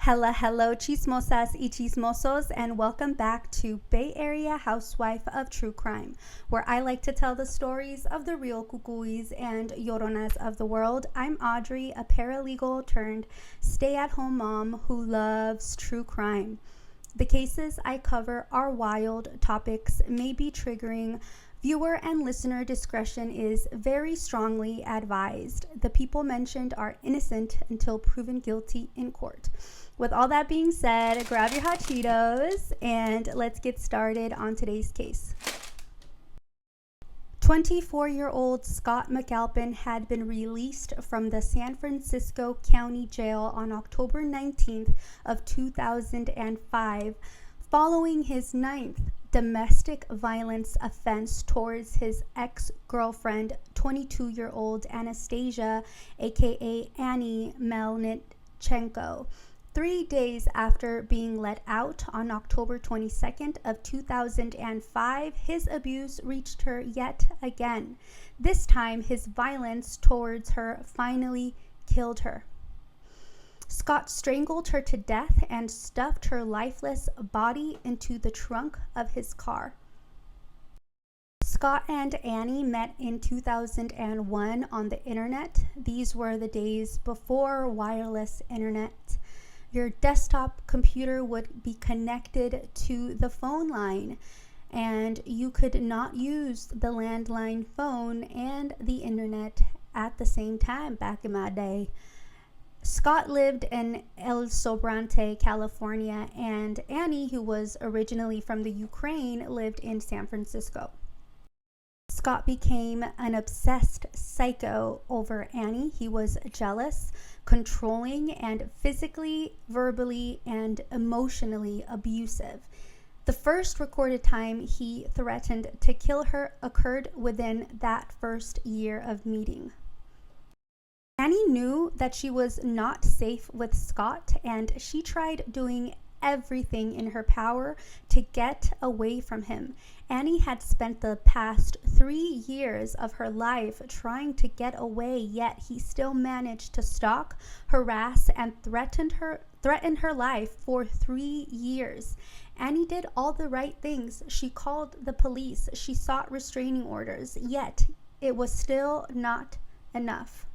Hello, chismosas y chismosos, and welcome back to Bay Area Housewife of True Crime, where I like to tell the stories of the real cucuys and lloronas of the world. I'm Audrey, a paralegal turned stay-at-home mom who loves true crime. The cases I cover are wild, topics may be triggering. Viewer and listener discretion is very strongly advised. The people mentioned are innocent until proven guilty in court. With all that being said, grab your hot Cheetos and let's get started on today's case. 24-year-old Scott McAlpin had been released from the San Francisco County Jail on October 19th of 2005 following his ninth domestic violence offense towards his ex-girlfriend, 22-year-old Anastasia, aka Annie Melnichenko. 3 days after being let out on October 22nd of 2005, his abuse reached her yet again. This time, his violence towards her finally killed her. Scott strangled her to death and stuffed her lifeless body into the trunk of his car. Scott and Annie met in 2001 on the internet. These were the days before wireless internet. Your desktop computer would be connected to the phone line, and you could not use the landline phone and the internet at the same time back in my day. Scott lived in El Sobrante, California, and Annie, who was originally from the Ukraine, lived in San Francisco. Scott became an obsessed psycho over Annie. He was jealous, controlling, and physically, verbally, and emotionally abusive. The first recorded time he threatened to kill her occurred within that first year of meeting. Annie knew that she was not safe with Scott, and she tried doing everything in her power to get away from him. Annie had spent the past 3 years of her life trying to get away, yet he still managed to stalk, harass, and threaten her life for 3 years. Annie did all the right things. She called the police. She sought restraining orders, yet it was still not enough.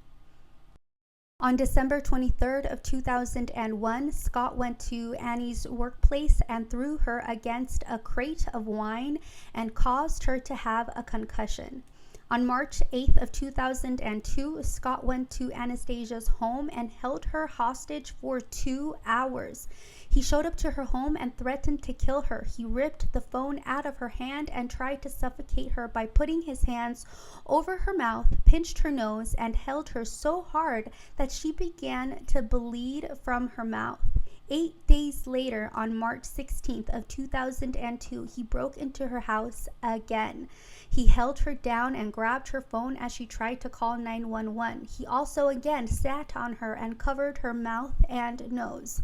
On December 23rd of 2001, Scott went to Annie's workplace and threw her against a crate of wine and caused her to have a concussion. On March 8th of 2002, Scott went to Anastasia's home and held her hostage for 2 hours. He showed up to her home and threatened to kill her. He ripped the phone out of her hand and tried to suffocate her by putting his hands over her mouth, pinched her nose, and held her so hard that she began to bleed from her mouth. 8 days later, on March 16th of 2002, he broke into her house again. He held her down and grabbed her phone as she tried to call 911. He also again sat on her and covered her mouth and nose.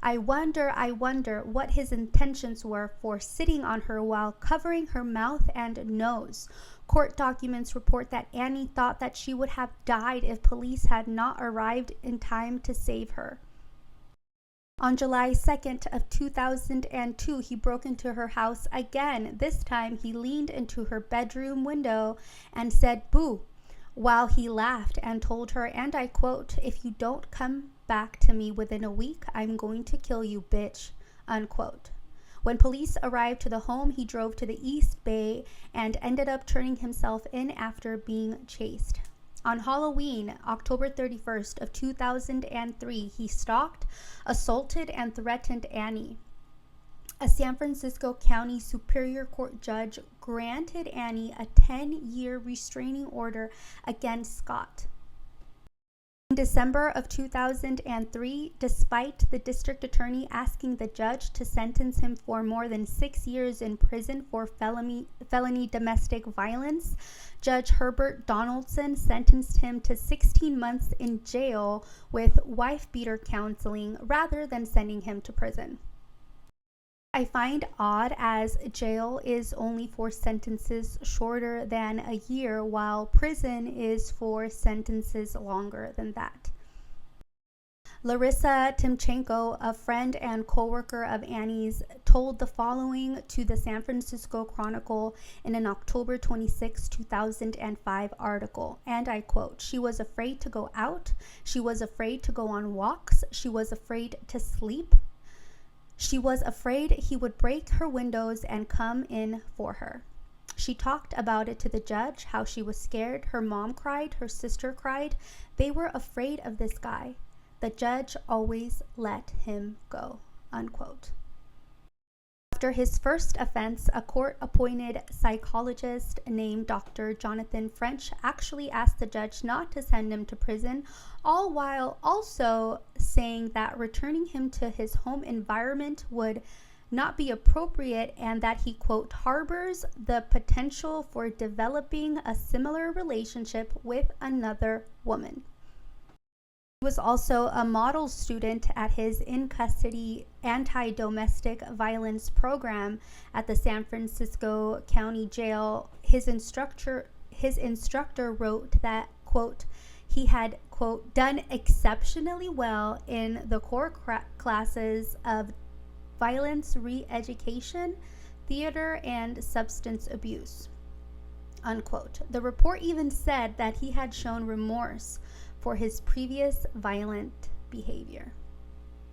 I wonder what his intentions were for sitting on her while covering her mouth and nose. Court documents report that Annie thought that she would have died if police had not arrived in time to save her. On July 2nd of 2002, he broke into her house again. This time, he leaned into her bedroom window and said, "Boo," while he laughed and told her, and I quote, "If you don't come back to me within a week, I'm going to kill you, bitch," unquote. When police arrived to the home, he drove to the East Bay and ended up turning himself in after being chased. On Halloween, October 31st of 2003, he stalked, assaulted, and threatened Annie. A San Francisco County Superior Court judge granted Annie a 10-year restraining order against Scott. In December of 2003, despite the district attorney asking the judge to sentence him for more than 6 years in prison for felony domestic violence, Judge Herbert Donaldson sentenced him to 16 months in jail with wife-beater counseling rather than sending him to prison. I find odd as jail is only for sentences shorter than a year, while prison is for sentences longer than that. Larissa Timchenko, a friend and co-worker of Annie's, told the following to the San Francisco Chronicle in an October 26, 2005 article, and I quote, "She was afraid to go out. She was afraid to go on walks. She was afraid to sleep. She was afraid he would break her windows and come in for her. She talked about it to the judge, how she was scared. Her mom cried. Her sister cried. They were afraid of this guy. The judge always let him go," unquote. After his first offense, a court-appointed psychologist named Dr. Jonathan French actually asked the judge not to send him to prison, all while also saying that returning him to his home environment would not be appropriate and that he, quote, "harbors the potential for developing a similar relationship with another woman." He was also a model student at his in-custody anti-domestic violence program at the San Francisco County Jail. His instructor wrote that, quote, he had, quote, "done exceptionally well in the core classes of violence re-education, theater, and substance abuse," unquote. The report even said that he had shown remorse for his previous violent behavior.